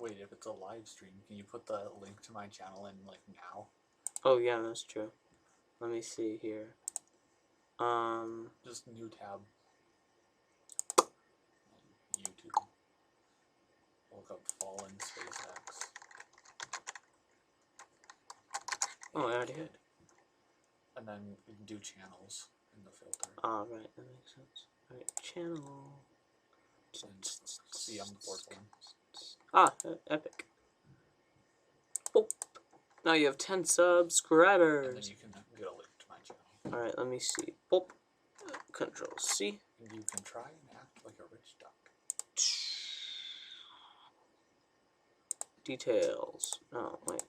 Wait, if it's a live stream, can you put the link to my channel in, like, now? Oh, yeah, that's true. Let me see here. Just new tab. YouTube. Look up Fallen SpaceX. Oh, I already had. And then you can do channels in the filter. Ah, right, that makes sense. Alright, channel. And see, I'm the fourth one. Ah, epic. Oh, now you have 10 subscribers. And then you can get a link to my channel. Alright, let me see. Oh, Control C. And you can try and act like a rich duck. Details. Oh, wait.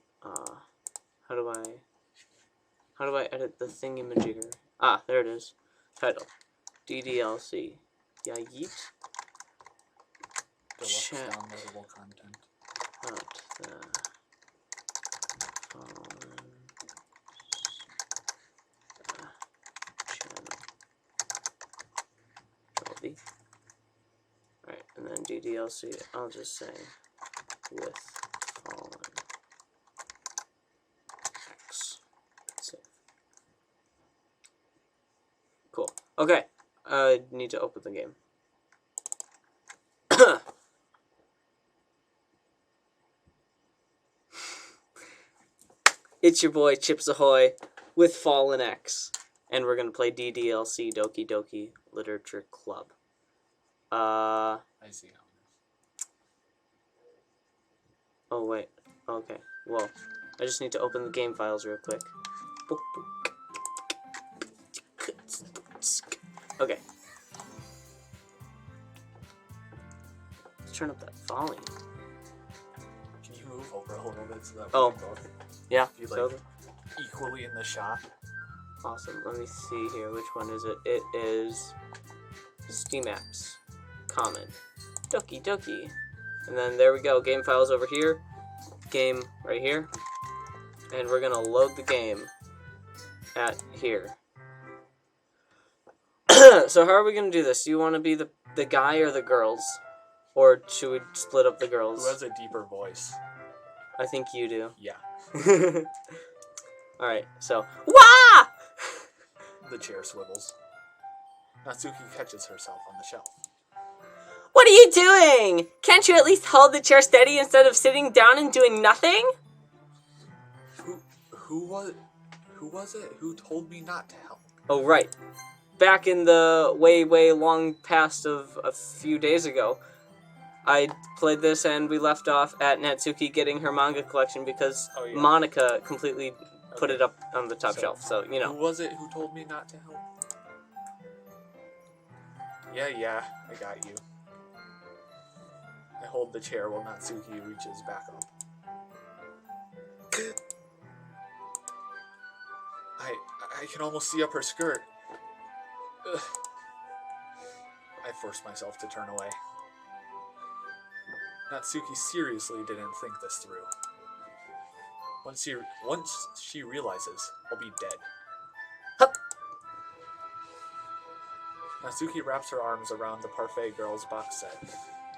How do I edit the thingamajigger? Ah, there it is. Title. DDLC. Yeah, yeet. Deluxe downloadable content. Not the fallen channel. Control D. Alright, and then DDLC, I'll just say with fallen X. Save. Cool. Okay. I need to open the game. It's your boy Chips Ahoy with Fallen X, and we're gonna play DDLC Doki Doki Literature Club. I see how it is. Oh wait. Okay. Well, I just need to open the game files real quick. Okay. Let's turn up that volume. Can you move over a little bit so that Oh. we can both Yeah. be like equally in the shot? Awesome. Let me see here. Which one is it? It is Steam Apps. Common. Doki Doki. And then there we go. Game files over here. Game right here. And we're gonna load the game at here. So how are we gonna do this? Do you want to be the guy or the girls? Or should we split up the girls? Who has a deeper voice? I think you do. Yeah. Alright, so... Wah! The chair swivels. Natsuki catches herself on the shelf. What are you doing? Can't you at least hold the chair steady instead of sitting down and doing nothing? Who was it? Who told me not to help? Oh, right. Back in the way long past of a few days ago, I played this and we left off at Natsuki getting her manga collection because Monica completely put it up on the top shelf, so, you know. Who was it who told me not to help? Yeah, I got you. I hold the chair while Natsuki reaches back up. I can almost see up her skirt. Ugh. I forced myself to turn away. Natsuki seriously didn't think this through. Once she realizes, I'll be dead. Hup. Natsuki wraps her arms around the Parfait Girls box set,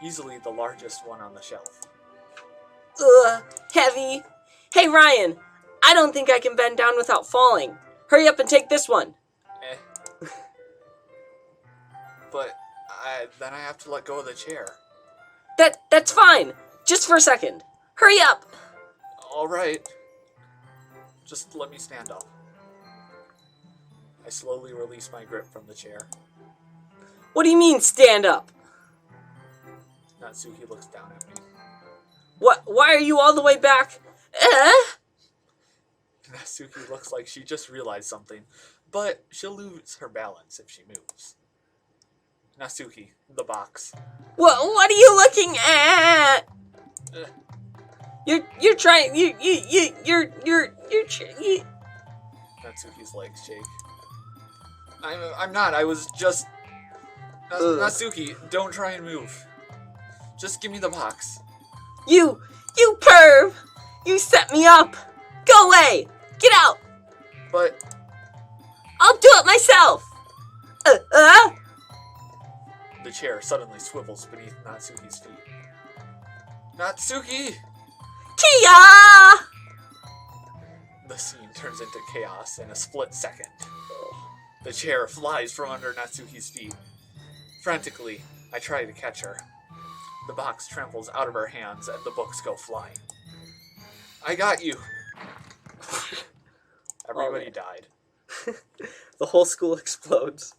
easily the largest one on the shelf. Ugh, heavy. Hey, Ryan, I don't think I can bend down without falling. Hurry up and take this one. But then I have to let go of the chair. That's fine. Just for a second. Hurry up. All right. Just let me stand up. I slowly release my grip from the chair. What do you mean, stand up? Natsuki looks down at me. What? Why are you all the way back? Natsuki looks like she just realized something, but she'll lose her balance if she moves. Natsuki, the box. What are you looking at? You're trying. You're. Natsuki's legs shake. I'm not. I was just. Natsuki, don't try and move. Just give me the box. You perv! You set me up. Go away. Get out. But I'll do it myself. The chair suddenly swivels beneath Natsuki's feet. Natsuki! Kia! The scene turns into chaos in a split second. The chair flies from under Natsuki's feet. Frantically, I try to catch her. The box tramples out of her hands and the books go flying. I got you! Everybody died. The whole school explodes.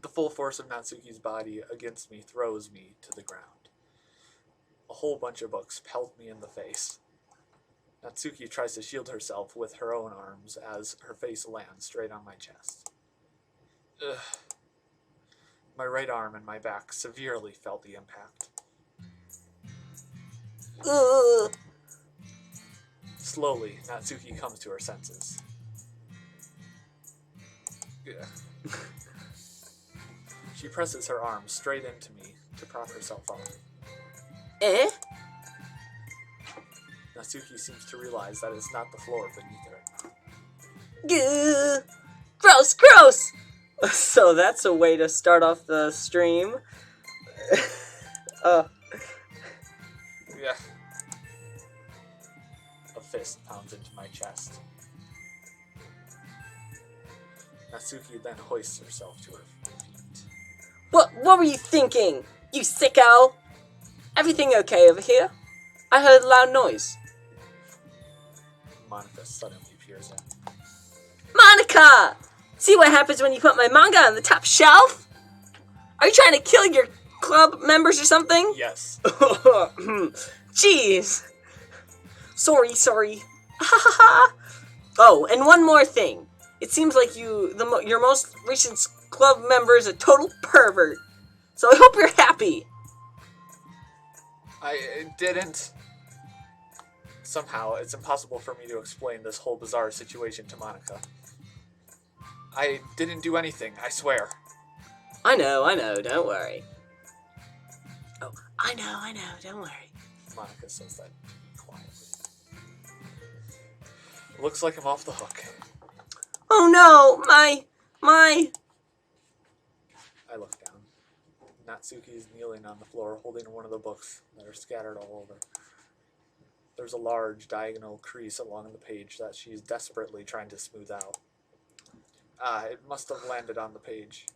The full force of Natsuki's body against me throws me to the ground. A whole bunch of books pelt me in the face. Natsuki tries to shield herself with her own arms as her face lands straight on my chest. Ugh. My right arm and my back severely felt the impact. Ugh. Slowly, Natsuki comes to her senses. She presses her arm straight into me to prop herself up. Eh? Natsuki seems to realize that it's not the floor beneath her. Gah. Gross, gross! So that's a way to start off the stream. Yeah. A fist pounds into my chest. Natsuki then hoists herself to her feet. What were you thinking, you sicko? Everything okay over here? I heard a loud noise. Monica suddenly peers in. Monica! See what happens when you put my manga on the top shelf? Are you trying to kill your club members or something? Yes. Jeez. Sorry. Oh, and one more thing. It seems like your most recent club member is a total pervert. So I hope you're happy. I didn't. Somehow, it's impossible for me to explain this whole bizarre situation to Monica. I didn't do anything, I swear. I know, don't worry. Oh, I know, don't worry. Monica says that quietly. Looks like I'm off the hook. Oh no, my... I look down. Natsuki is kneeling on the floor, holding one of the books that are scattered all over. There's a large diagonal crease along the page that she's desperately trying to smooth out. It must have landed on the page.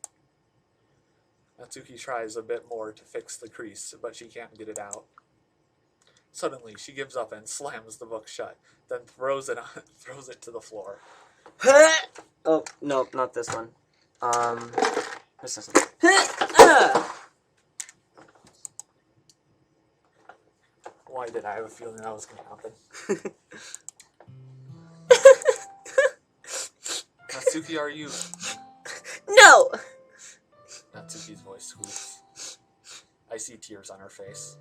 Natsuki tries a bit more to fix the crease, but she can't get it out. Suddenly, she gives up and slams the book shut, then throws it to the floor. Oh, no, not this one. This isn't. Why did I have a feeling that was going to happen? Natsuki, are you? No! Natsuki's voice squeaks. I see tears on her face.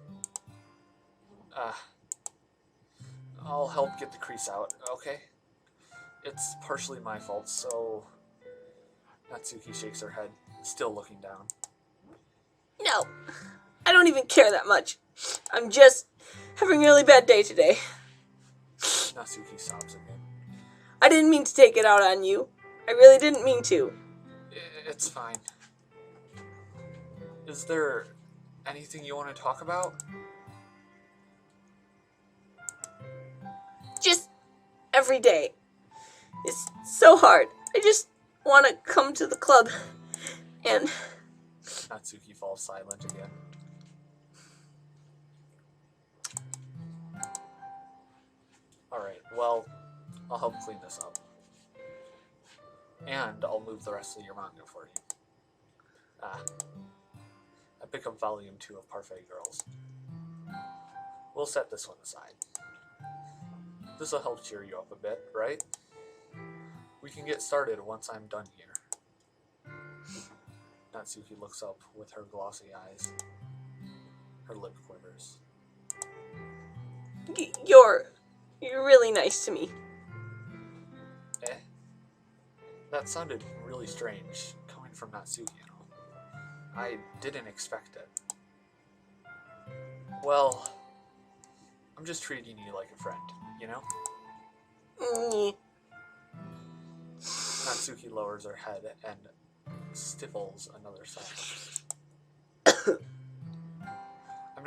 I'll help get the crease out, okay? It's partially my fault, so... Natsuki shakes her head, still looking down. No, I don't even care that much. I'm just having a really bad day today. Natsuki sobs again. I didn't mean to take it out on you. I really didn't mean to. It's fine. Is there anything you want to talk about? Just every day. It's so hard. I just want to come to the club and... Natsuki falls silent again. Alright, well, I'll help clean this up. And I'll move the rest of your manga for you. I pick up volume 2 of Parfait Girls. We'll set this one aside. This'll help cheer you up a bit, right? We can get started once I'm done here. Natsuki looks up with her glossy eyes. Her lip quivers. You're really nice to me. Eh? That sounded really strange, coming from Natsuki and all. I didn't expect it. Well, I'm just treating you like a friend, you know? Natsuki lowers her head and stifles another sigh. I'm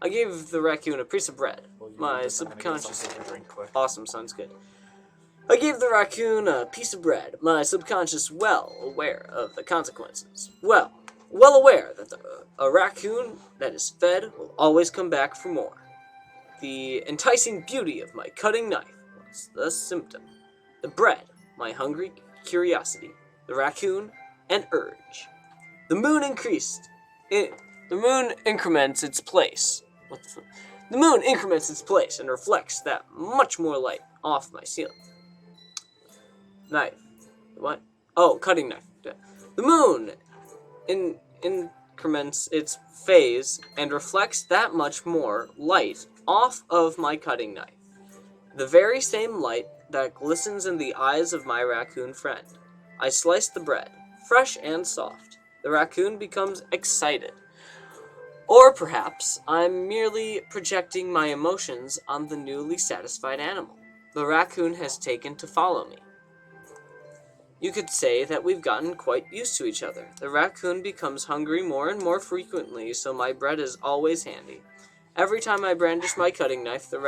I gave the raccoon a piece of bread. Well, you My need this, I'm gonna get subconscious... something to drink quick. Awesome, sounds good. I gave the raccoon a piece of bread. My subconscious well aware of the consequences. Well aware that a raccoon that is fed will always come back for more. The enticing beauty of my cutting knife was the symptom. The bread, my hungry curiosity. The raccoon, an urge. The moon the moon increments its place. The moon increments its place and reflects that much more light off my ceiling. Knife. What? Oh, cutting knife. The moon increments its phase and reflects that much more light off of my cutting knife. The very same light that glistens in the eyes of my raccoon friend. I slice the bread, fresh and soft. The raccoon becomes excited. Or perhaps I'm merely projecting my emotions on the newly satisfied animal. The raccoon has taken to follow me. You could say that we've gotten quite used to each other. The raccoon becomes hungry more and more frequently, so my bread is always handy. Every time I brandish my cutting knife, the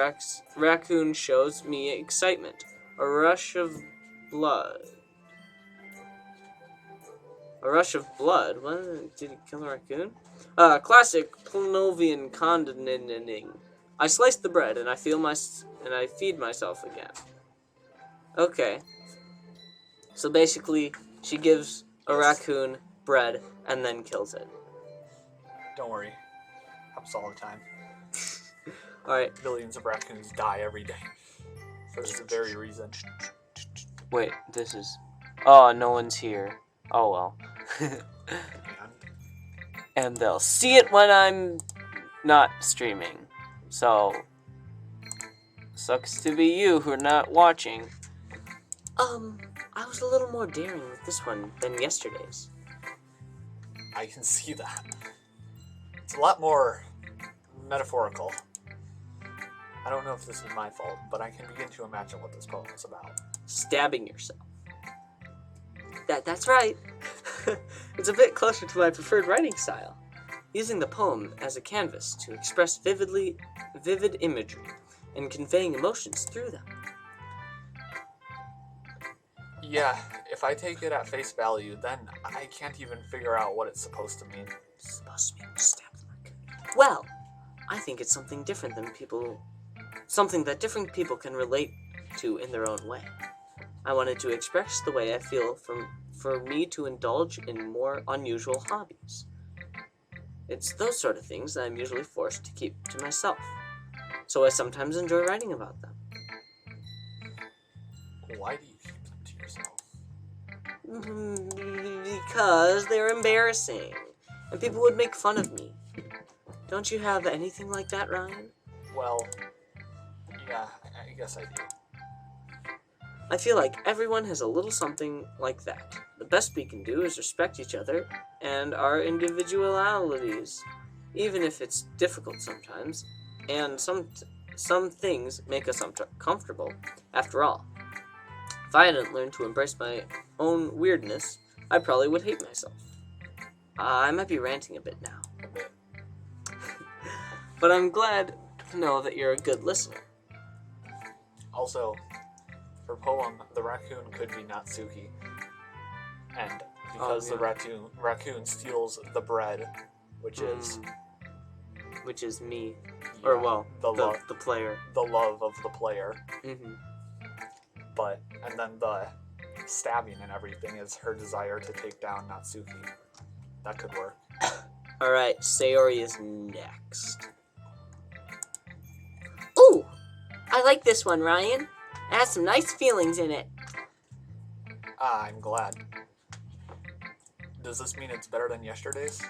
raccoon shows me excitement. A rush of blood. A rush of blood? What? Did he kill a raccoon? Classic Planovian conditioning. I slice the bread and I feed myself again. Okay. So basically, she gives a raccoon bread and then kills it. Don't worry. Happens all the time. Alright. Billions of raccoons die every day. For this very reason. Wait, this is... Oh, no one's here. Oh well. And they'll see it when I'm not streaming. So, sucks to be you who are not watching. I was a little more daring with this one than yesterday's. I can see that. It's a lot more metaphorical. I don't know if this is my fault, but I can begin to imagine what this poem is about. Stabbing yourself. That's right. It's a bit closer to my preferred writing style. Using the poem as a canvas to express vivid imagery and conveying emotions through them. Yeah, if I take it at face value, then I can't even figure out what it's supposed to mean. It's supposed to mean stab the raccoon. Well, I think it's something that different people can relate to in their own way. I wanted to express the way I feel for me to indulge in more unusual hobbies. It's those sort of things that I'm usually forced to keep to myself, so I sometimes enjoy writing about them. Why do you keep them to yourself? Because they're embarrassing, and people would make fun of me. Don't you have anything like that, Ryan? Well, yeah, I guess I do. I feel like everyone has a little something like that. The best we can do is respect each other and our individualities, even if it's difficult sometimes, and some things make us uncomfortable. After all, if I hadn't learned to embrace my own weirdness, I probably would hate myself. I might be ranting a bit now. A bit. But I'm glad to know that you're a good listener. Also, for poem, the raccoon could be Natsuki. And because the raccoon steals the bread, which is me. Yeah, Or, well, the player. The love of the player. Mm-hmm. And then the stabbing and everything is her desire to take down Natsuki. That could work. Alright, Sayori is next. Ooh! I like this one, Ryan. It has some nice feelings in it. I'm glad. Does this mean it's better than yesterday's?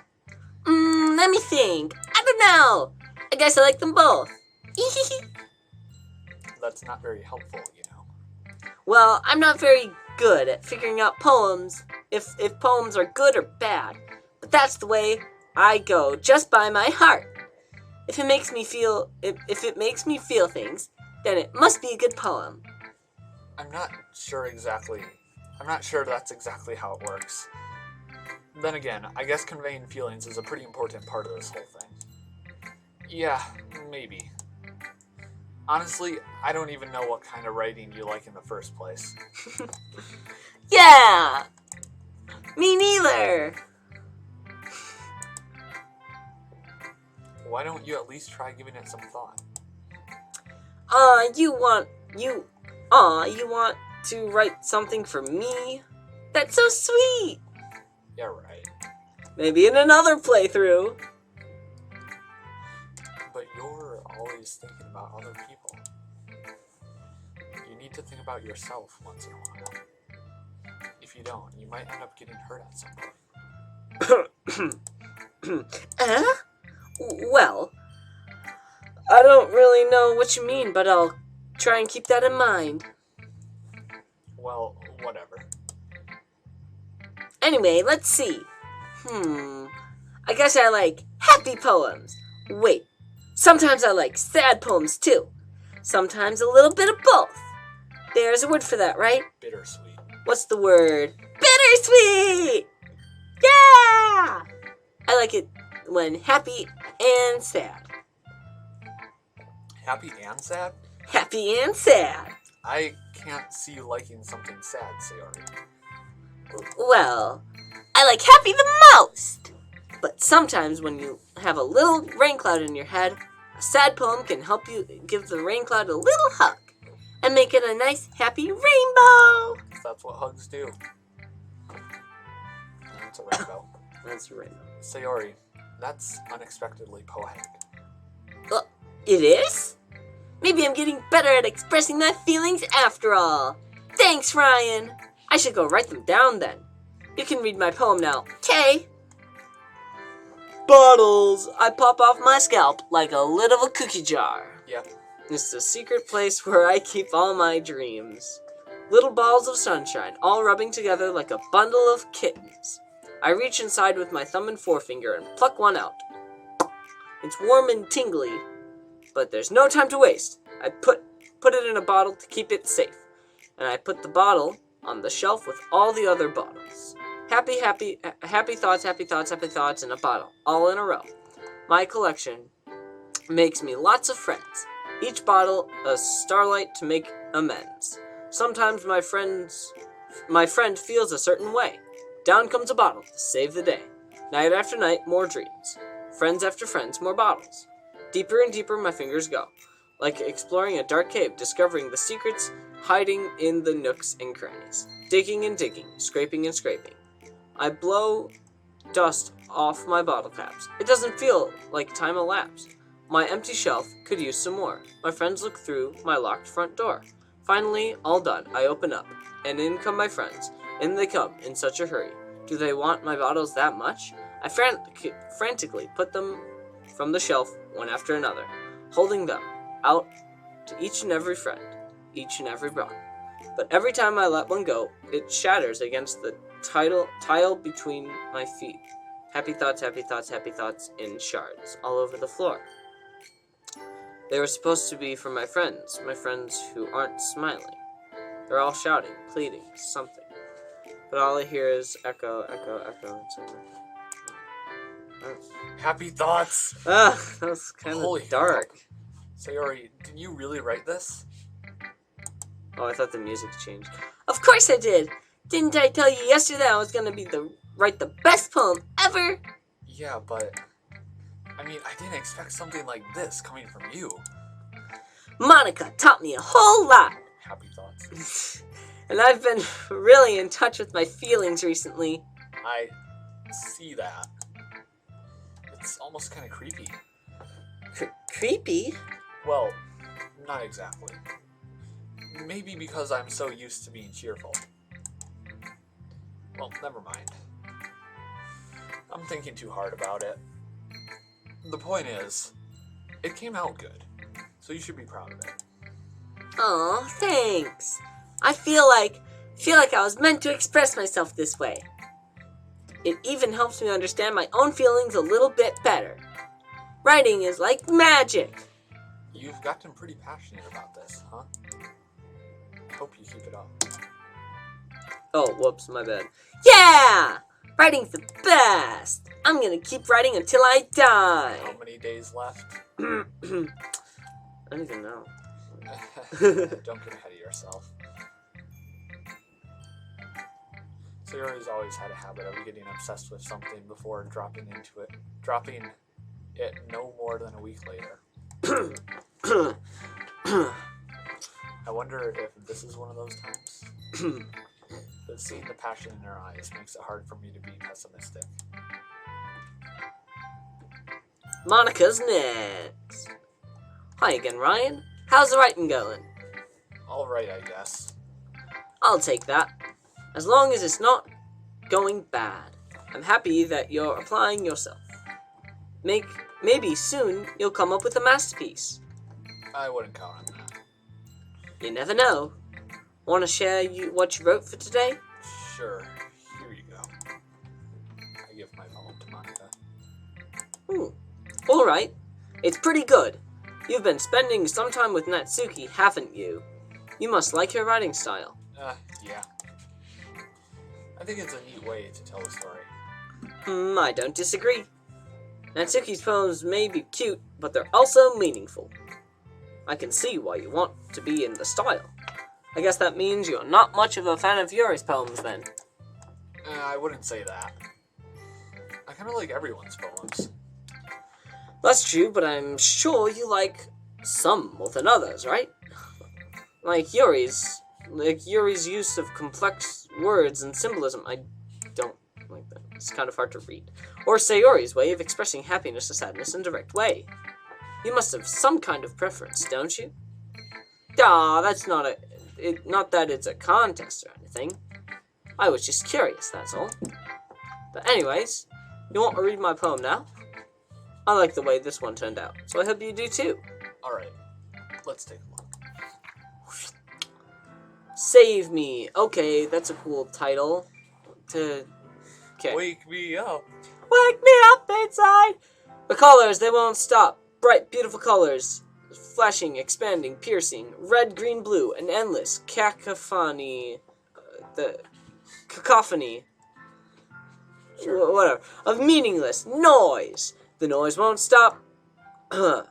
Let me think. I don't know. I guess I like them both. That's not very helpful, you know. Well, I'm not very good at figuring out poems, if poems are good or bad. But that's the way I go, just by my heart. If it makes me feel things, then it must be a good poem. I'm not sure that's exactly how it works. Then again, I guess conveying feelings is a pretty important part of this whole thing. Yeah, maybe. Honestly, I don't even know what kind of writing you like in the first place. Yeah! Me neither! Why don't you at least try giving it some thought? You want to write something for me? That's so sweet! Yeah, right. Maybe in another playthrough. But you're always thinking about other people. You need to think about yourself once in a while. If you don't, you might end up getting hurt at some point. Well, I don't really know what you mean, but I'll try and keep that in mind. Well, whatever. Anyway, let's see. I guess I like happy poems. Wait, sometimes I like sad poems too. Sometimes a little bit of both. There's a word for that, right? Bittersweet. What's the word? Bittersweet! Yeah! I like it when happy and sad. Happy and sad? Happy and sad. I can't see you liking something sad, Sayori. Well, I like happy the most. But sometimes when you have a little rain cloud in your head, a sad poem can help you give the rain cloud a little hug and make it a nice, happy rainbow. That's what hugs do. That's a rainbow. That's a rainbow. Sayori, that's unexpectedly poetic. It is? Maybe I'm getting better at expressing my feelings after all. Thanks, Ryan. I should go write them down then. You can read my poem now, okay? Bottles! I pop off my scalp like a lid of a cookie jar. Yep. It's the secret place where I keep all my dreams. Little balls of sunshine, all rubbing together like a bundle of kittens. I reach inside with my thumb and forefinger and pluck one out. It's warm and tingly, but there's no time to waste. I put it in a bottle to keep it safe, and I put the bottle on the shelf with all the other bottles. Happy thoughts in a bottle, all in a row. My collection makes me lots of friends. Each bottle a starlight to make amends. Sometimes my friend feels a certain way. Down comes a bottle to save the day. Night after night, more dreams. Friends after friends, more bottles. Deeper and deeper my fingers go, like exploring a dark cave, discovering the secrets hiding in the nooks and crannies. Digging and digging, scraping and scraping. I blow dust off my bottle caps. It doesn't feel like time elapsed. My empty shelf could use some more. My friends look through my locked front door. Finally, all done, I open up, and in come my friends. In they come, in such a hurry. Do they want my bottles that much? I frantically put them from the shelf, one after another, holding them out to each and every friend, each and every bottle. But every time I let one go, it shatters against the tile between my feet. Happy thoughts in shards all over the floor. They were supposed to be for my friends who aren't smiling. They're all shouting, pleading, something. But all I hear is echo, etc. Happy thoughts! That was kind Holy of dark. crap. Sayori, did you really write this? Oh, I thought the music changed. Of course I did! Didn't I tell you yesterday I was gonna write the best poem ever? Yeah, but I didn't expect something like this coming from you. Monica taught me a whole lot. Happy thoughts. And I've been really in touch with my feelings recently. I see that. It's almost kind of creepy. Creepy? Well, not exactly. Maybe because I'm so used to being cheerful. Well, never mind. I'm thinking too hard about it. The point is, it came out good, so you should be proud of it. Aw, thanks. I feel like I was meant to express myself this way. It even helps me understand my own feelings a little bit better. Writing is like magic. You've gotten pretty passionate about this, huh? I hope you keep it up. Oh, whoops, my bad. Yeah! Writing's the best! I'm gonna keep writing until I die! How many days left? I don't even know. Don't get ahead of yourself. Sayori's always had a habit of getting obsessed with something before dropping it no more than a week later. I wonder if this is one of those times. But seeing the passion in her eyes makes it hard for me to be pessimistic. Monica's next. Hi again, Ryan. How's the writing going? Alright, I guess. I'll take that. As long as it's not going bad. I'm happy that you're applying yourself. Maybe soon you'll come up with a masterpiece. I wouldn't count on that. You never know. Want to share what you wrote for today? Sure. Here you go. I give my poem to Monica. Alright. It's pretty good. You've been spending some time with Natsuki, haven't you? You must like her writing style. Yeah. I think it's a neat way to tell a story. I don't disagree. Natsuki's poems may be cute, but they're also meaningful. I can see why you want to be in the style. I guess that means you're not much of a fan of Yuri's poems, then. I wouldn't say that. I kind of like everyone's poems. That's true, but I'm sure you like some more than others, right? Like Yuri's use of complex words and symbolism, I don't like that. It's kind of hard to read. Or Sayori's way of expressing happiness or sadness in a direct way. You must have some kind of preference, don't you? That's not that it's a contest or anything. I was just curious, that's all. But anyways, you want to read my poem now? I like the way this one turned out, so I hope you do too. Alright, let's take a look. Save Me. Okay, that's a cool title. Okay. Wake me up. Wake me up inside. The colors, they won't stop. Bright, beautiful colors. Flashing, expanding, piercing. Red, green, blue. An endless cacophony. Cacophony. Sure. Whatever. Of meaningless noise. The noise won't stop. The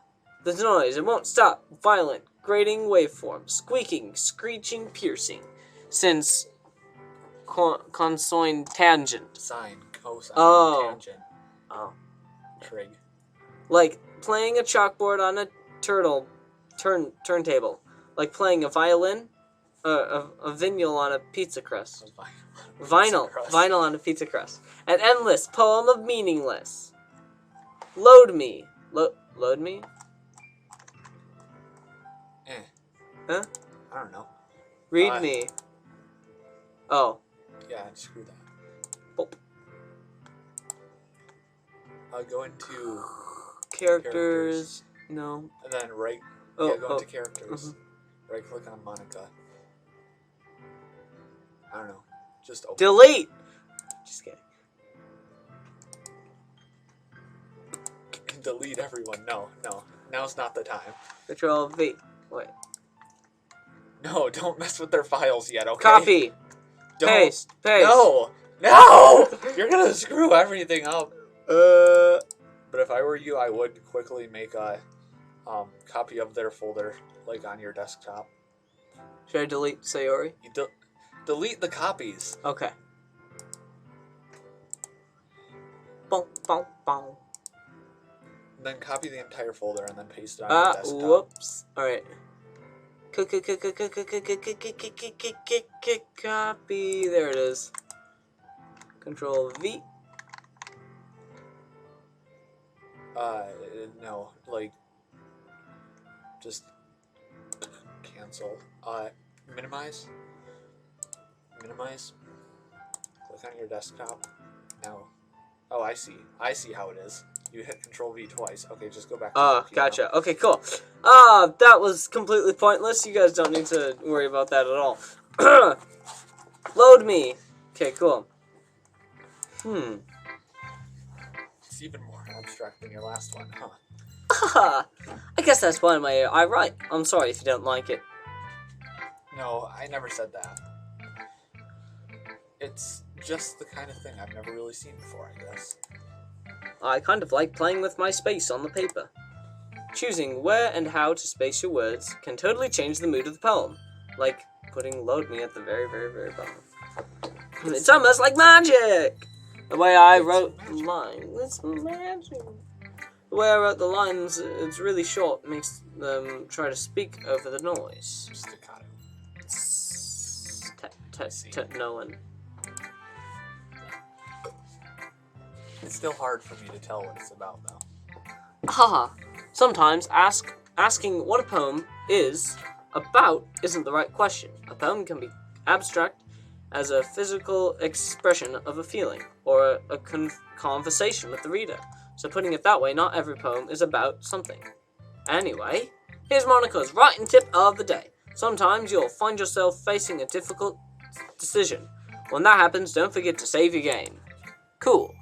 noise, it won't stop. Violent, grating waveform. Squeaking, screeching, piercing. Since consoin tangent. Sine, cosine, tangent. Oh. Trig. Like playing a chalkboard on a turntable. Like playing a violin, a vinyl on a pizza crust. Vinyl on a pizza crust. An endless poem of meaningless. Load me. Load me? Huh? I don't know. Read me. Oh. Yeah, screw that. Boop. I'll go into Characters. No. and then go into characters. Right click on Monica. I don't know. Just open. Delete! Just kidding. Delete everyone. No. Now's not the time. Control V. Wait. No, don't mess with their files yet, okay? Copy. Don't. Paste. No! You're gonna screw everything up. But if I were you, I would quickly make a copy of their folder, like on your desktop. Should I delete Sayori? You delete the copies. Okay. Boom, boom, boom. And then copy the entire folder and then paste it on your desktop. Whoops. Alright. Copy. There it is. Control V. No, like, just cancel. Minimize. Click on your desktop. Now. Oh, I see how it is. You hit Control V twice. Okay, just go back to the gotcha. Now. Okay, cool. That was completely pointless. You guys don't need to worry about that at all. Load me. Okay, cool. It's even more abstract than your last one, huh? I guess that's why I write. I'm sorry if you don't like it. No, I never said that. It's Just the kind of thing I've never really seen before, I guess. I kind of like playing with my space on the paper. Choosing where and how to space your words can totally change the mood of the poem, like putting load me at the very, very, very bottom. It's almost like magic! The way I wrote the line, it's magic. The way I wrote the lines, it's really short, makes them try to speak over the noise. Staccato. No one. It's still hard for me to tell what it's about, though. Haha. Sometimes asking what a poem is about isn't the right question. A poem can be abstract as a physical expression of a feeling or a conversation with the reader. So putting it that way, not every poem is about something. Anyway, here's Monica's writing tip of the day. Sometimes you'll find yourself facing a difficult decision. When that happens, don't forget to save your game. Cool.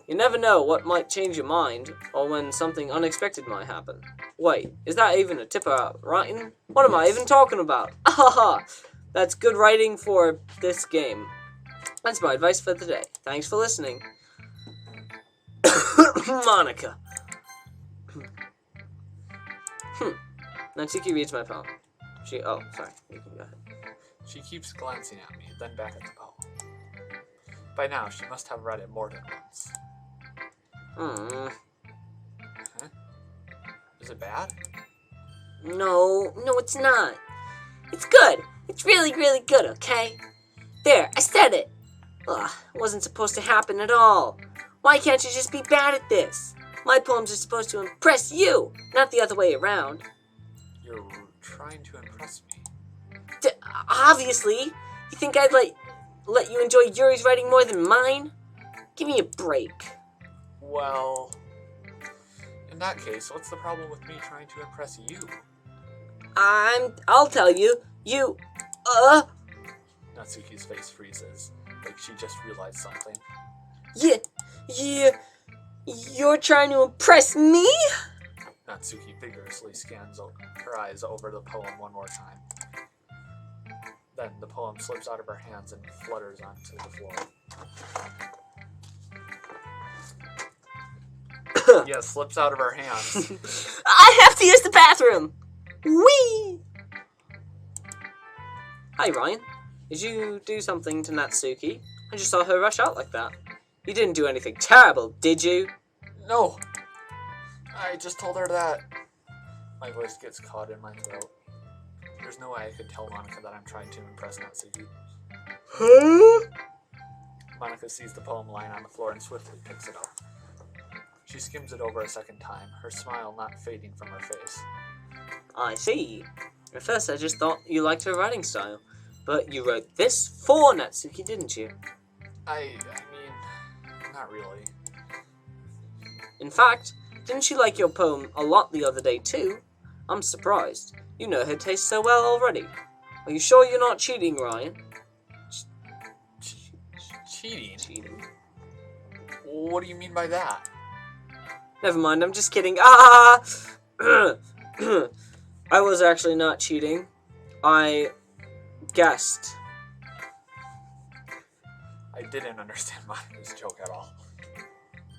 You never know what might change your mind, or when something unexpected might happen. Wait, is that even a tip about writing? What am I even talking about? Ahaha! That's good writing for this game. That's my advice for the day. Thanks for listening. Monica. Natsuki reads my poem. Oh, sorry. You can go ahead. She keeps glancing at me, then back at the poem. By now, she must have read it more than once. Huh? Is it bad? No, it's not. It's good. It's really, really good, okay? There, I said it. Ugh, it wasn't supposed to happen at all. Why can't you just be bad at this? My poems are supposed to impress you, not the other way around. You're trying to impress me. Obviously. You think I'd let you enjoy Yuri's writing more than mine? Give me a break. Well, in that case, what's the problem with me trying to impress you? I'll tell you. You, Natsuki's face freezes, like she just realized something. You're trying to impress me? Natsuki vigorously scans her eyes over the poem one more time. Then the poem slips out of her hands and flutters onto the floor. Yeah, slips out of her hands. I have to use the bathroom! Whee! Hi, Ryan. Did you do something to Natsuki? I just saw her rush out like that. You didn't do anything terrible, did you? No! I just told her that. My voice gets caught in my throat. There's no way I could tell Monica that I'm trying to impress Natsuki. Huh? Monica sees the poem lying on the floor and swiftly picks it up. She skims it over a second time, her smile not fading from her face. I see. At first I just thought you liked her writing style. But you wrote this for Natsuki, didn't you? I mean, not really. In fact, didn't she like your poem a lot the other day too? I'm surprised. You know her taste so well already. Are you sure you're not cheating, Ryan? Cheating? Cheating? What do you mean by that? Never mind, I'm just kidding. Ah! I was actually not cheating. I guessed. I didn't understand Monica's joke at all.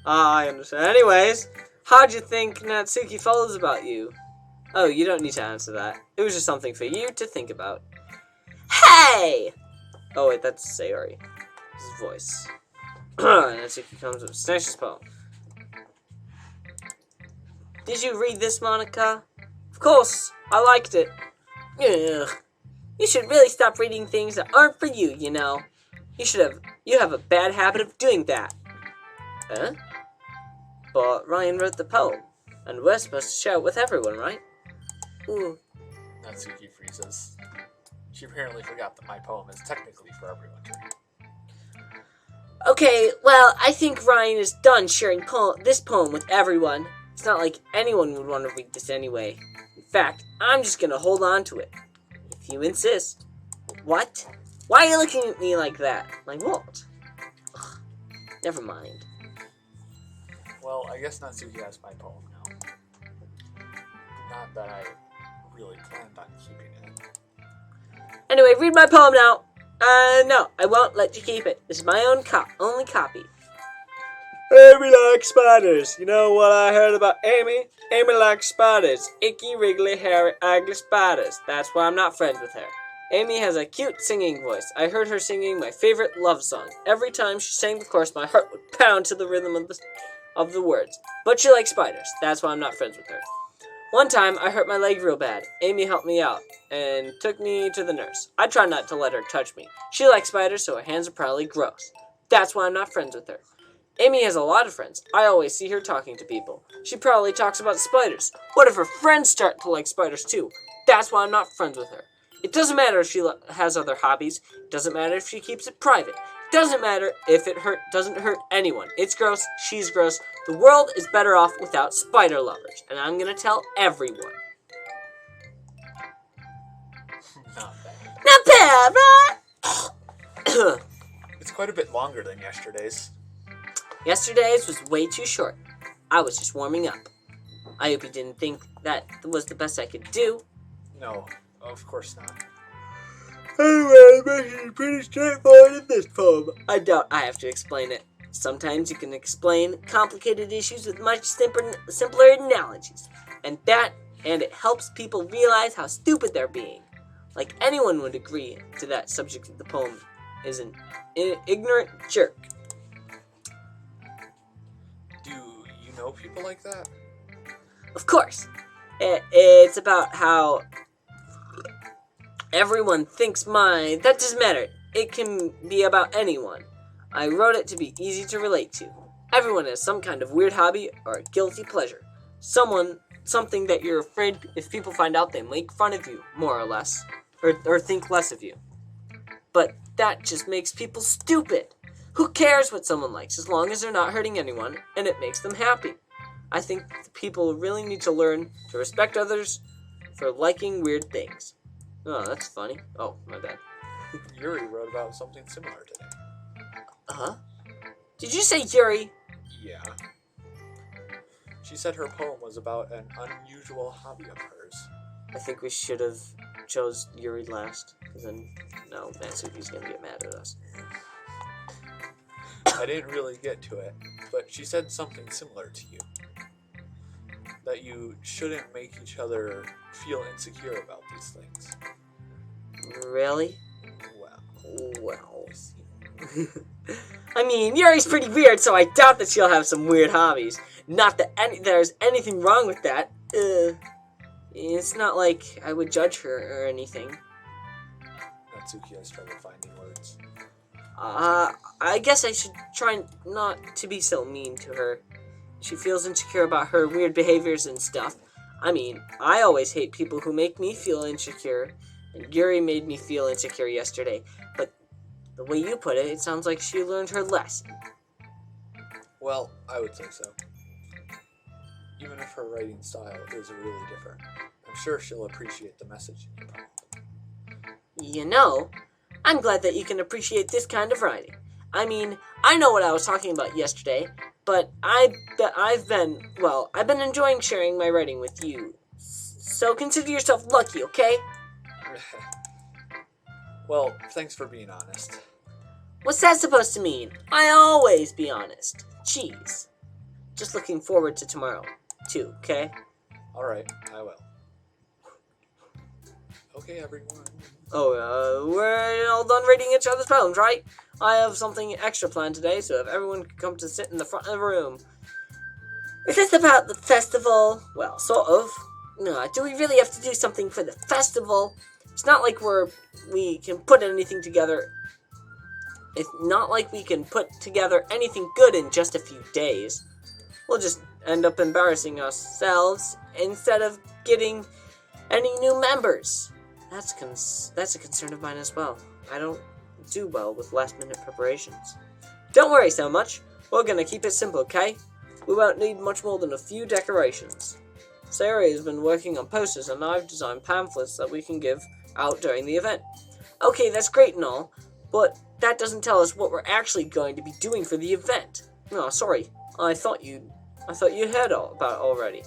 I understand. Anyways, how'd you think Natsuki feels about you? Oh, you don't need to answer that. It was just something for you to think about. Hey! Oh wait, that's Sayori. His voice. Natsuki comes up, snatches poem. Did you read this, Monica? Of course, I liked it. Ugh. You should really stop reading things that aren't for you, you know. You have a bad habit of doing that. Huh? But Ryan wrote the poem, and we're supposed to share it with everyone, right? Ooh. Natsuki freezes. She apparently forgot that my poem is technically for everyone to read. Okay, well, I think Ryan is done sharing this poem with everyone. It's not like anyone would want to read this anyway. In fact, I'm just gonna hold on to it. If you insist. What? Why are you looking at me like that? Like what? Ugh, never mind. Well, I guess Natsuki has my poem now. Not that I really planned on keeping it. Anyway, read my poem now. No, I won't let you keep it. This is my only copy. Amy likes spiders. You know what I heard about Amy? Amy likes spiders. Icky, wriggly, hairy, ugly spiders. That's why I'm not friends with her. Amy has a cute singing voice. I heard her singing my favorite love song. Every time she sang the chorus, my heart would pound to the rhythm of the words. But she likes spiders. That's why I'm not friends with her. One time, I hurt my leg real bad. Amy helped me out and took me to the nurse. I try not to let her touch me. She likes spiders, so her hands are probably gross. That's why I'm not friends with her. Amy has a lot of friends. I always see her talking to people. She probably talks about spiders. What if her friends start to like spiders too? That's why I'm not friends with her. It doesn't matter if she has other hobbies. It doesn't matter if she keeps it private. It doesn't matter if it doesn't hurt anyone. It's gross. She's gross. The world is better off without spider lovers. And I'm going to tell everyone. Not bad. Not bad, right? It's quite a bit longer than yesterday's. Yesterday's was way too short. I was just warming up. I hope you didn't think that was the best I could do. No, of course not. Anyway, it's pretty straightforward in this poem. I doubt I have to explain it. Sometimes you can explain complicated issues with much simpler analogies. And it helps people realize how stupid they're being. Like anyone would agree to that subject of the poem is an ignorant jerk. Do you know people like that? Of course. It's about how everyone thinks mine. That doesn't matter. It can be about anyone. I wrote it to be easy to relate to. Everyone has some kind of weird hobby or a guilty pleasure. Something that you're afraid if people find out they make fun of you, more or less. Or think less of you. But that just makes people stupid. Who cares what someone likes as long as they're not hurting anyone and it makes them happy? I think people really need to learn to respect others for liking weird things. Oh, that's funny. Oh, my bad. Yuri wrote about something similar today. Uh-huh. Did you say Yuri? Yeah. She said her poem was about an unusual hobby of hers. I think we should have chose Yuri last. Because then, no, Matsuki's going to get mad at us. I didn't really get to it, but she said something similar to you. That you shouldn't make each other feel insecure about these things. Really? Well. I mean, Yuri's pretty weird, so I doubt that she'll have some weird hobbies. Not that there's anything wrong with that. It's not like I would judge her or anything. Natsuki has trouble finding words. I guess I should try not to be so mean to her. She feels insecure about her weird behaviors and stuff. I mean, I always hate people who make me feel insecure. And Yuri made me feel insecure yesterday. But the way you put it, it sounds like she learned her lesson. Well, I would say so. Even if her writing style is really different, I'm sure she'll appreciate the message in your poem. You know, I'm glad that you can appreciate this kind of writing. I mean, I know what I was talking about yesterday, but I've been enjoying sharing my writing with you. So consider yourself lucky, okay? Well, thanks for being honest. What's that supposed to mean? I always be honest. Jeez. Just looking forward to tomorrow, too, okay? Alright, I will. Okay, everyone. Oh, we're all done reading each other's poems, right? I have something extra planned today, so if everyone could come to sit in the front of the room. Is this about the festival? Well, sort of. No, do we really have to do something for the festival? It's not like we can put anything together. It's not like we can put together anything good in just a few days. We'll just end up embarrassing ourselves instead of getting any new members. That's a concern of mine as well. I don't do well with last-minute preparations. Don't worry so much. We're gonna keep it simple, okay? We won't need much more than a few decorations. Sarah has been working on posters, and I've designed pamphlets that we can give out during the event. Okay, that's great and all, but that doesn't tell us what we're actually going to be doing for the event. No, sorry. I thought you heard all about it already.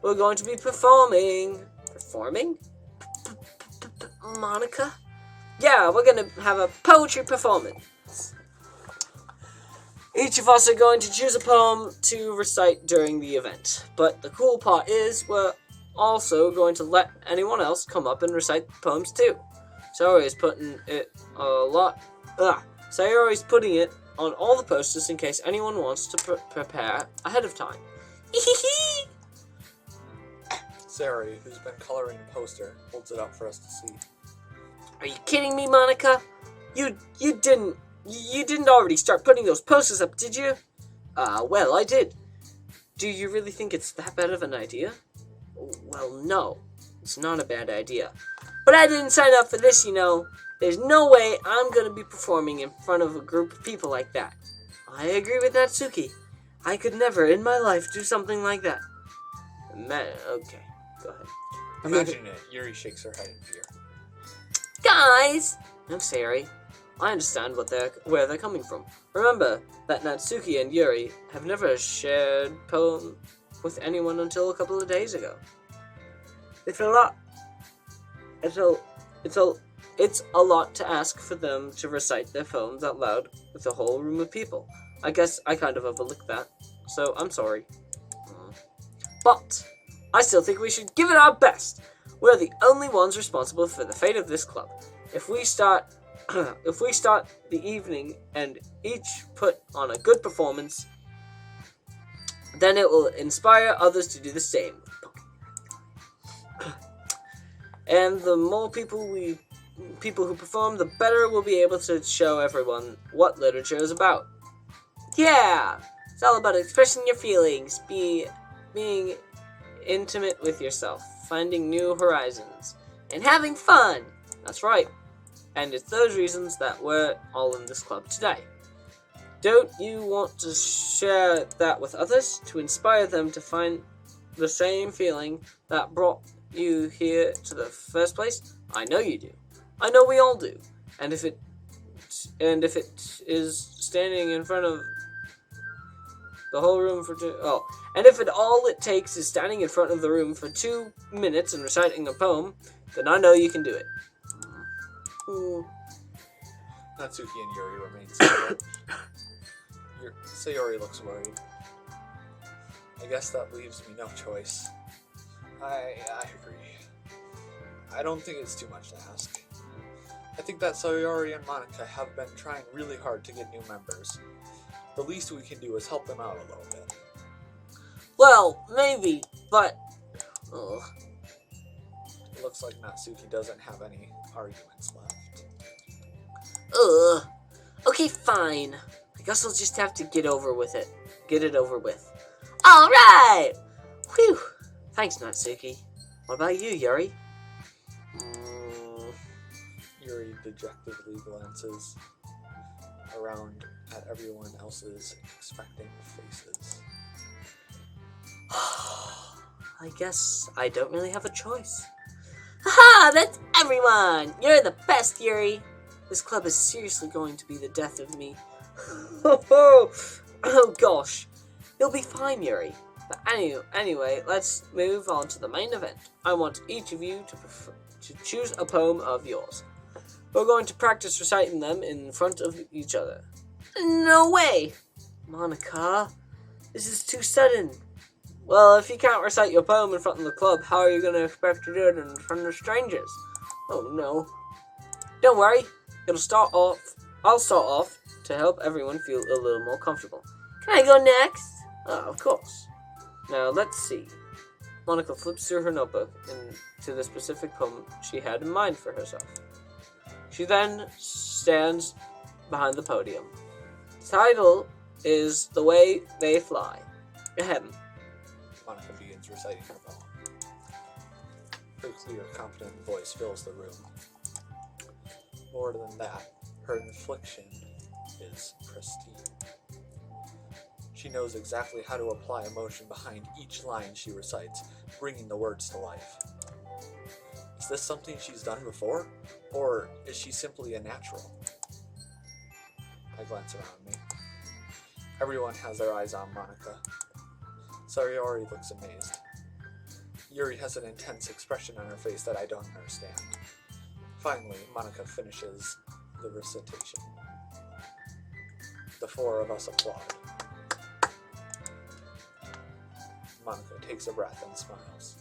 We're going to be performing. Performing? Monica? Yeah, we're gonna have a poetry performance. Each of us are going to choose a poem to recite during the event. But the cool part is we're also going to let anyone else come up and recite poems too. Sayori's putting it Sayori's putting it on all the posters in case anyone wants to prepare ahead of time. Sayori, who's been coloring a poster, holds it up for us to see. Are you kidding me, Monica? You didn't already start putting those posters up, did you? Well, I did. Do you really think it's that bad of an idea? Well, no. It's not a bad idea. But I didn't sign up for this, you know. There's no way I'm gonna be performing in front of a group of people like that. I agree with Natsuki. I could never in my life do something like that. Okay, go ahead. Imagine it. Yuri shakes her head in fear. Guys! I'm sorry. I understand where they're coming from. Remember that Natsuki and Yuri have never shared poem with anyone until a couple of days ago. It's a lot to ask for them to recite their poems out loud with a whole room of people. I guess I kind of overlooked that, so I'm sorry. But I still think we should give it our best. We're the only ones responsible for the fate of this club. If we start the evening and each put on a good performance, then it will inspire others to do the same. And the more people who perform, the better we'll be able to show everyone what literature is about. Yeah! It's all about expressing your feelings, being intimate with yourself, finding new horizons, and having fun! That's right. And it's those reasons that we're all in this club today. Don't you want to share that with others to inspire them to find the same feeling that brought you here to the first place? I know you do. I know we all do. And if it is standing in front of the whole room for and if all it takes is standing in front of the room for 2 minutes and reciting a poem, then I know you can do it. Natsuki and Yuri remain silent. Sayori looks worried. I guess that leaves me no choice. I agree. I don't think it's too much to ask. I think that Sayori and Monica have been trying really hard to get new members. The least we can do is help them out a little bit. Well, maybe, but... It looks like Natsuki doesn't have any arguments left. Okay, fine. I guess I'll just have to get it over with. Alright! Whew! Thanks, Natsuki. What about you, Yuri? Yuri dejectedly glances around at everyone else's expecting faces. I guess I don't really have a choice. Haha! That's everyone! You're the best, Yuri! This club is seriously going to be the death of me. Oh gosh. You'll be fine, Yuri. But anyway, let's move on to the main event. I want each of you to choose a poem of yours. We're going to practice reciting them in front of each other. No way! Monica, this is too sudden. Well, if you can't recite your poem in front of the club, how are you going to expect to do it in front of strangers? Oh no. Don't worry. I'll start off to help everyone feel a little more comfortable. Can I go next? Of course. Now, let's see. Monica flips through her notebook into the specific poem she had in mind for herself. She then stands behind the podium. The title is The Way They Fly. Ahem. Monica begins reciting her poem. Her clear, confident voice fills the room. More than that, her inflection is pristine. She knows exactly how to apply emotion behind each line she recites, bringing the words to life. Is this something she's done before, or is she simply a natural? I glance around me. Everyone has their eyes on Monica. Sayori looks amazed. Yuri has an intense expression on her face that I don't understand. Finally, Monica finishes the recitation. The four of us applaud. Monica takes a breath and smiles.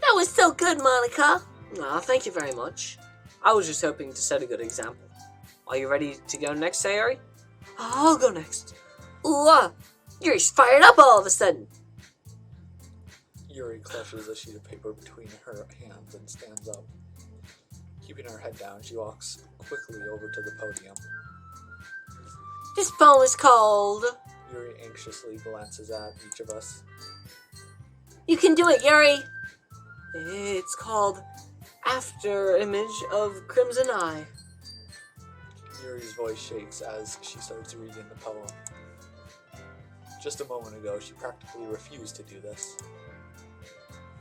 That was so good, Monica. Aw, thank you very much. I was just hoping to set a good example. Are you ready to go next, Sayori? I'll go next. Ooh, Yuri's fired up all of a sudden. Yuri clutches a sheet of paper between her hands and stands up. Keeping her head down, she walks quickly over to the podium. This poem is called... Yuri anxiously glances at each of us. You can do it, Yuri. It's called After Image of Crimson Eye. Yuri's voice shakes as she starts reading the poem. Just a moment ago, she practically refused to do this.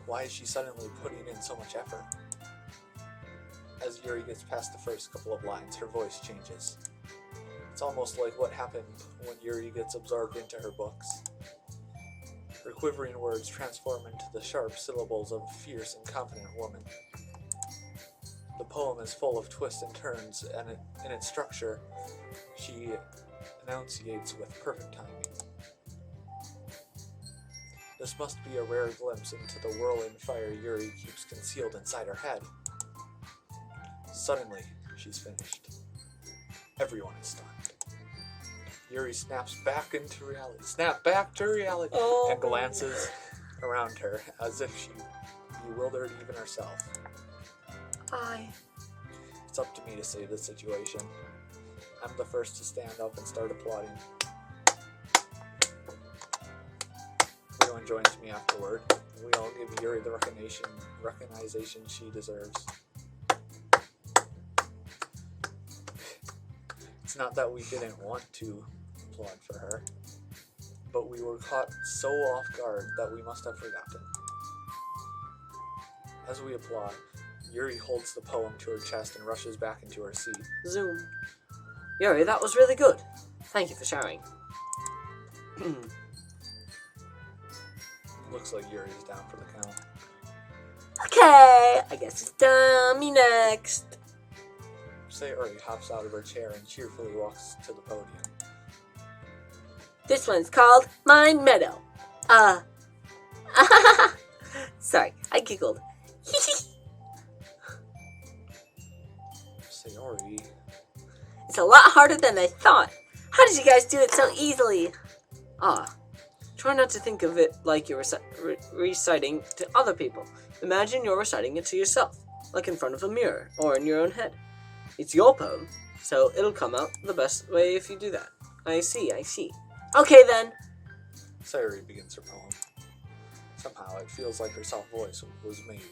Why is she suddenly putting in so much effort? As Yuri gets past the first couple of lines, her voice changes. It's almost like what happened when Yuri gets absorbed into her books. Her quivering words transform into the sharp syllables of a fierce and confident woman. The poem is full of twists and turns, and in its structure, she enunciates with perfect timing. This must be a rare glimpse into the whirling fire Yuri keeps concealed inside her head. Suddenly, she's finished. Everyone is stunned. Yuri snaps back to reality, and glances around her as if she bewildered even herself. It's up to me to save the situation. I'm the first to stand up and start applauding. Everyone joins me afterward. We all give Yuri the recognition she deserves. It's not that we didn't want to applaud for her, but we were caught so off guard that we must have forgotten. As we applaud, Yuri holds the poem to her chest and rushes back into her seat. Zoom. Yuri, that was really good. Thank you for sharing. Looks like Yuri's down for the count. Okay, I guess it's done. Me next. Sayori hops out of her chair and cheerfully walks to the podium. This one's called My Meadow. Sorry, I giggled. Sayori. It's a lot harder than I thought. How did you guys do it so easily? Try not to think of it like you're reciting to other people. Imagine you're reciting it to yourself, like in front of a mirror or in your own head. It's your poem, so it'll come out the best way if you do that. I see. Okay then. Sayori begins her poem. Somehow it feels like her soft voice was made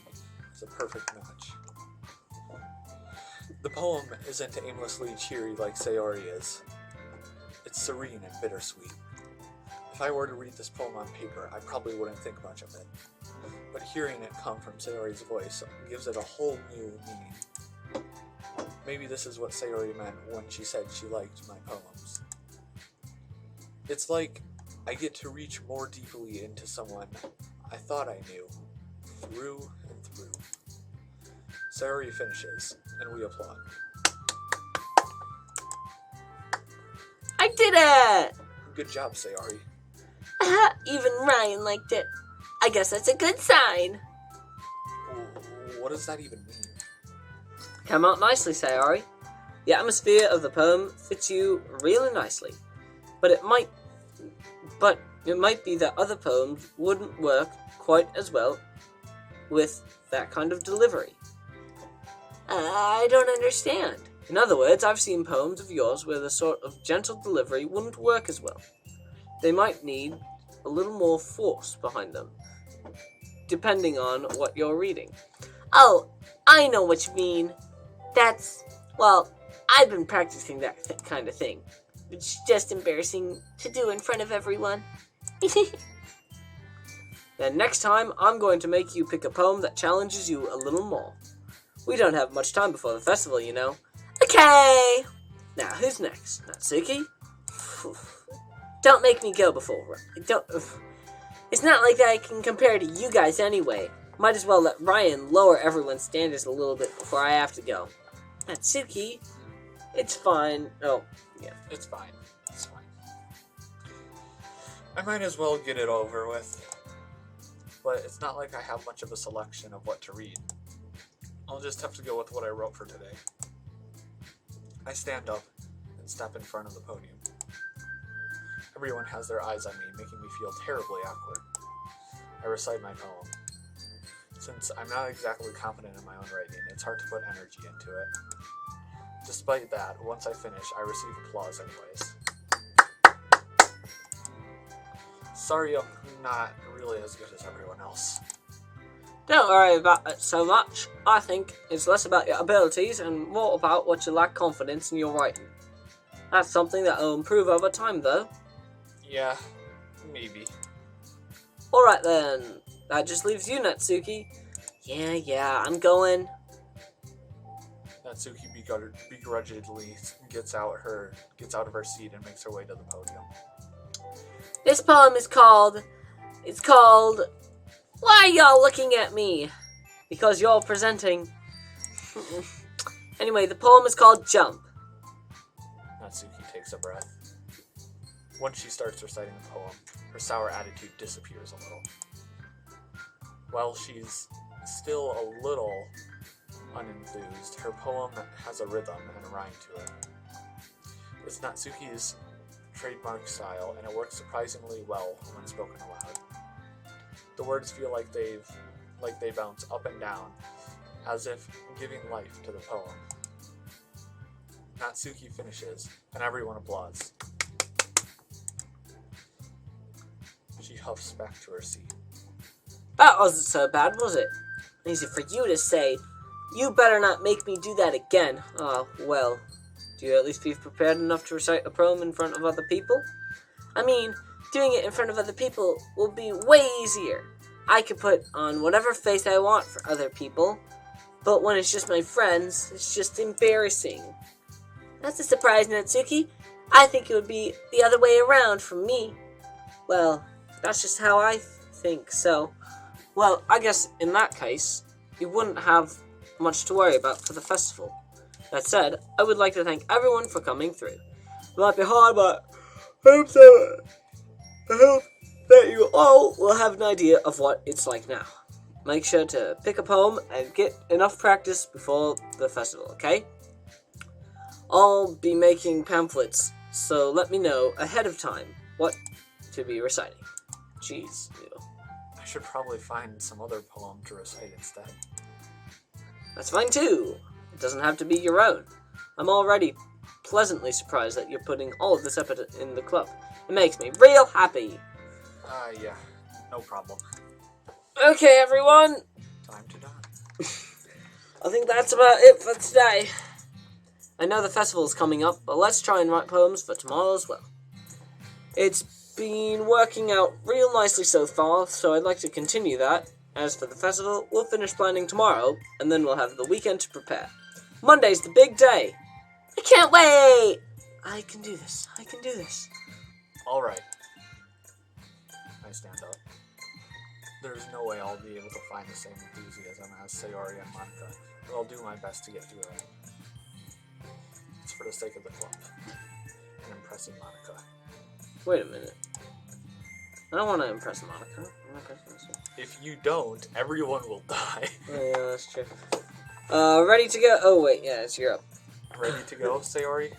as a perfect match. The poem isn't aimlessly cheery like Sayori is. It's serene and bittersweet. If I were to read this poem on paper, I probably wouldn't think much of it. But hearing it come from Sayori's voice gives it a whole new meaning. Maybe this is what Sayori meant when she said she liked my poems. It's like I get to reach more deeply into someone I thought I knew, through and through. Sayori finishes, and we applaud. I did it! Good job, Sayori. Even Ryan liked it. I guess that's a good sign. What does that even mean? Come out nicely, Sayori. The atmosphere of the poem fits you really nicely. But it might be that other poems wouldn't work quite as well with that kind of delivery. I don't understand. In other words, I've seen poems of yours where the sort of gentle delivery wouldn't work as well. They might need a little more force behind them, depending on what you're reading. Oh, I know what you mean. I've been practicing that kind of thing. It's just embarrassing to do in front of everyone. Then next time, I'm going to make you pick a poem that challenges you a little more. We don't have much time before the festival, you know. Okay! Now, who's next? Natsuki? Don't make me go before. It's not like that I can compare to you guys anyway. Might as well let Ryan lower everyone's standards a little bit before I have to go. Natsuki, it's fine. Oh, yeah. It's fine. It's fine. I might as well get it over with. But it's not like I have much of a selection of what to read. I'll just have to go with what I wrote for today. I stand up and step in front of the podium. Everyone has their eyes on me, making me feel terribly awkward. I recite my poem. Since I'm not exactly confident in my own writing, it's hard to put energy into it. Despite that, once I finish, I receive applause anyways. Sorry I'm not really as good as everyone else. Don't worry about it so much. I think it's less about your abilities and more about what you lack confidence in your writing. That's something that will improve over time, though. Yeah, maybe. Alright then, that just leaves you, Natsuki. Yeah, I'm going. Natsuki begrudgingly gets out of her seat and makes her way to the podium. This poem is called... Why are y'all looking at me? Because you're presenting. Anyway, the poem is called Jump. Natsuki takes a breath. Once she starts reciting the poem, her sour attitude disappears a little. While she's still a little unenthused, her poem has a rhythm and a rhyme to it. It's Natsuki's trademark style, and it works surprisingly well when spoken aloud. The words feel like they bounce up and down, as if giving life to the poem. Natsuki finishes, and everyone applauds. She huffs back to her seat. That wasn't so bad, was it? Easy for you to say. You better not make me do that again. Oh, well. Do you at least feel prepared enough to recite a poem in front of other people? I mean, doing it in front of other people will be way easier. I could put on whatever face I want for other people, but when it's just my friends, it's just embarrassing. That's a surprise, Natsuki. I think it would be the other way around for me. Well, that's just how I think, so... Well, I guess in that case, you wouldn't have much to worry about for the festival. That said, I would like to thank everyone for coming through. It might be hard, but I hope that you all will have an idea of what it's like now. Make sure to pick a poem and get enough practice before the festival, okay? I'll be making pamphlets, so let me know ahead of time what to be reciting. Jeez, ew. I should probably find some other poem to recite instead. That's fine too. It doesn't have to be your own. I'm already pleasantly surprised that you're putting all of this effort in the club. It makes me real happy. Yeah, no problem. Okay, everyone. Time to die. I think that's about it for today. I know the festival's coming up, but let's try and write poems for tomorrow as well. It's been working out real nicely so far, so I'd like to continue that. As for the festival, we'll finish planning tomorrow, and then we'll have the weekend to prepare. Monday's the big day. I can't wait! I can do this. Alright. I stand up. There's no way I'll be able to find the same enthusiasm as Sayori and Monica, but I'll do my best to get through it. It's for the sake of the club. And impressing Monica. Wait a minute. I don't want to impress Monica. I'm not impressing myself. If you don't, everyone will die. Oh, yeah, that's true. Ready to go? Oh, wait, yeah, it's Europe. Ready to go, Sayori?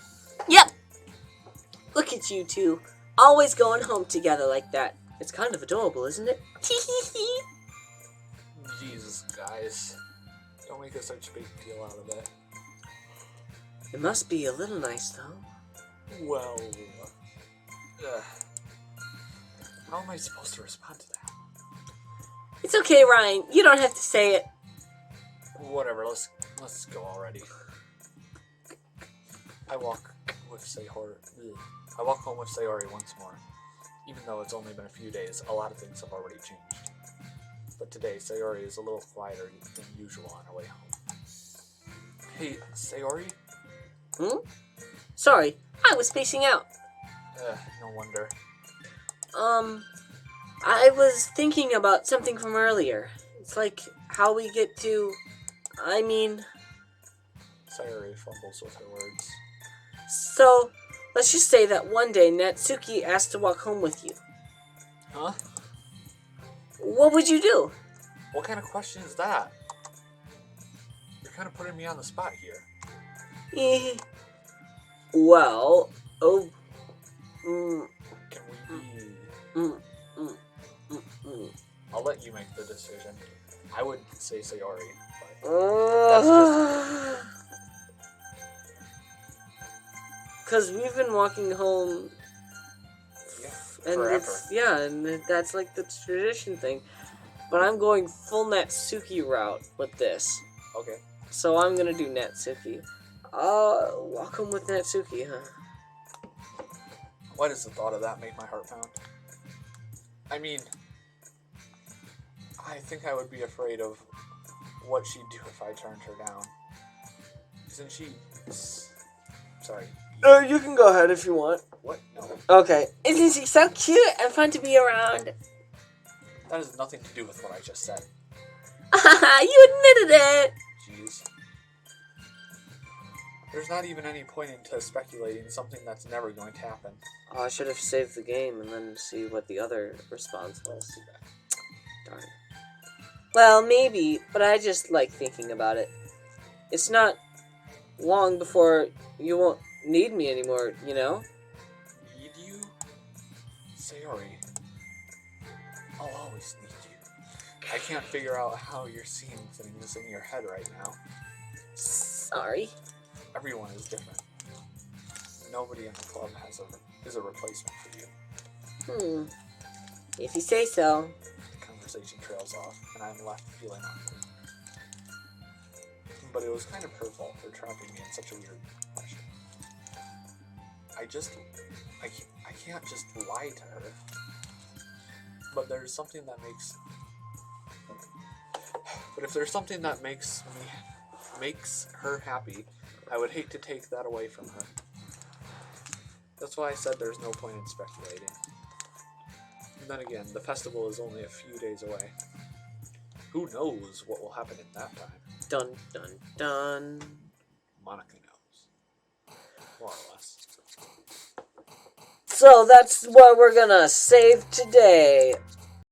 Yep! Look at you two. Always going home together like that. It's kind of adorable, isn't it? Jesus, guys. Don't make such a big deal out of it. It must be a little nice, though. Well... how am I supposed to respond to that? It's okay, Ryan. You don't have to say it. Whatever, let's go already. I walk home with Sayori once more. Even though it's only been a few days, a lot of things have already changed. But today, Sayori is a little quieter than usual on her way home. Hey, Sayori? Sorry, I was spacing out. No wonder. I was thinking about something from earlier. It's like how we get to... I mean... Sayori fumbles with her words. So, let's just say that one day Natsuki asked to walk home with you. Huh? What would you do? What kind of question is that? You're kind of putting me on the spot here. Well... Oh... Can we be... I'll let you make the decision. I would say Sayori, but... Because we've been walking home... Yeah, and forever. and that's like the tradition thing. But I'm going full Natsuki route with this. Okay. So I'm gonna do Natsuki. Walk home with Natsuki, huh? Why does the thought of that make my heart pound? I mean, I think I would be afraid of what she'd do if I turned her down. Isn't she... Sorry. You can go ahead if you want. What? No. Okay. Isn't she so cute and fun to be around? That has nothing to do with what I just said. You admitted it! Jeez. There's not even any point into speculating something that's never going to happen. Oh, I should have saved the game and then see what the other response was. Darn. Well, maybe, but I just like thinking about it. It's not long before you won't need me anymore, you know? Need you? Sayori. I'll always need you. I can't figure out how you're seeing things in your head right now. Sorry. Everyone is different. Nobody in the club is a replacement for you. If you say so. The conversation trails off, and I'm left feeling awkward. But it was kind of her fault for trapping me in such a weird question. I can't just lie to her. But there's something that makes... But if there's something that makes her happy, I would hate to take that away from her. That's why I said there's no point in speculating. And then again, the festival is only a few days away. Who knows what will happen in that time? Dun, dun, dun. Monica knows. More or less. So that's what we're gonna save today.